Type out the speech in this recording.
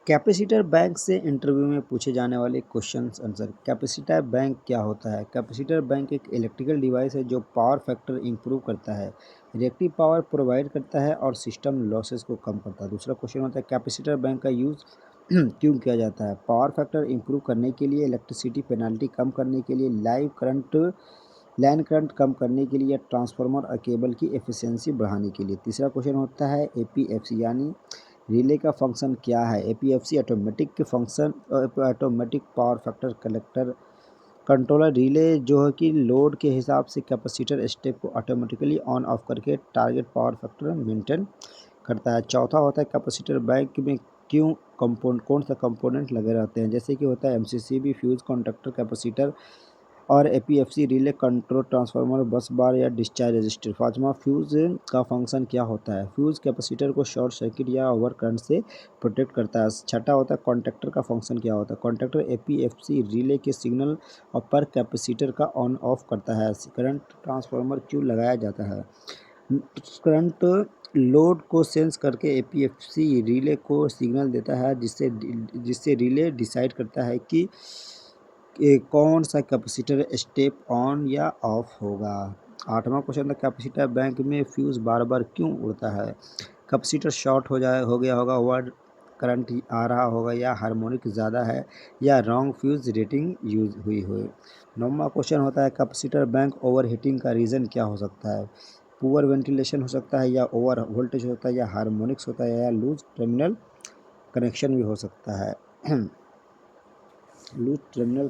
Capacitor bank से interview में पूछे जाने वाले क्वेश्चंस आंसर। कैपेसिटर बैंक क्या होता है? कैपेसिटर बैंक एक इलेक्ट्रिकल डिवाइस है जो पावर फैक्टर इंप्रूव करता है, रिएक्टिव पावर प्रोवाइड करता है और सिस्टम लॉसेस को कम करता है। दूसरा क्वेश्चन होता है कैपेसिटर बैंक का यूज़ क्यों किया जाता है? पावर फैक्टर इंप्रूव करने के लिए, इलेक्ट्रिसिटी पेनल्टी कम करने के लिए, लाइन करंट कम करने के लिए या ट्रांसफार्मर और केबल की एफिशिएंसी बढ़ाने के लिए। तीसरा क्वेश्चन होता है एपीएफसी यानी रिले का फंक्शन क्या है? एपीएफसी ऑटोमेटिक के function automatic power factor collector controller relay जो है कि लोड के हिसाब से कैपेसिटर स्टेप को ऑटोमेटिकली ऑन ऑफ करके टारगेट पावर फैक्टर मेंटेन करता है। चौथा होता है कैपेसिटर बैंक में क्यों कंपोनेंट कौन सा कंपोनेंट लगे रहते हैं? जैसे कि होता है एमसीसीबी, फ्यूज, कॉन्टैक्टर, कैपेसिटर और एपीएफसी रिले कंट्रोल ट्रांसफार्मर, बस बार या डिस्चार्ज रजिस्टर। पाँचवा फ्यूज़ का फंक्शन क्या होता है? फ्यूज़ कैपेसिटर को शॉर्ट सर्किट या ओवर करंट से प्रोटेक्ट करता है। छठा होता है कॉन्टैक्टर का फंक्शन क्या होता है? कॉन्टैक्टर एपीएफसी रिले के सिग्नल और पर कैपेसिटर का ऑन ऑफ करता है। करंट ट्रांसफार्मर क्यों लगाया जाता है? करंट लोड को सेंस करके एपीएफसी रिले को सिग्नल देता है जिससे जिससे रिले डिसाइड करता है कि कौन सा कैपेसिटर स्टेप ऑन या ऑफ होगा। आठवां क्वेश्चन था कैपेसिटर बैंक में फ्यूज बार बार क्यों उड़ता है? कैपेसिटर शॉर्ट हो गया होगा, ओवर करंट आ रहा होगा या हार्मोनिक ज़्यादा है या रॉन्ग फ्यूज रेटिंग यूज हुई हो। नौवां क्वेश्चन होता है कैपेसिटर बैंक ओवर हीटिंग का रीज़न क्या हो सकता है? पुअर वेंटिलेशन हो सकता है या ओवर वोल्टेज होता है या हार्मोनिक्स होता है या लूज टर्मिनल कनेक्शन भी हो सकता है। Loose terminal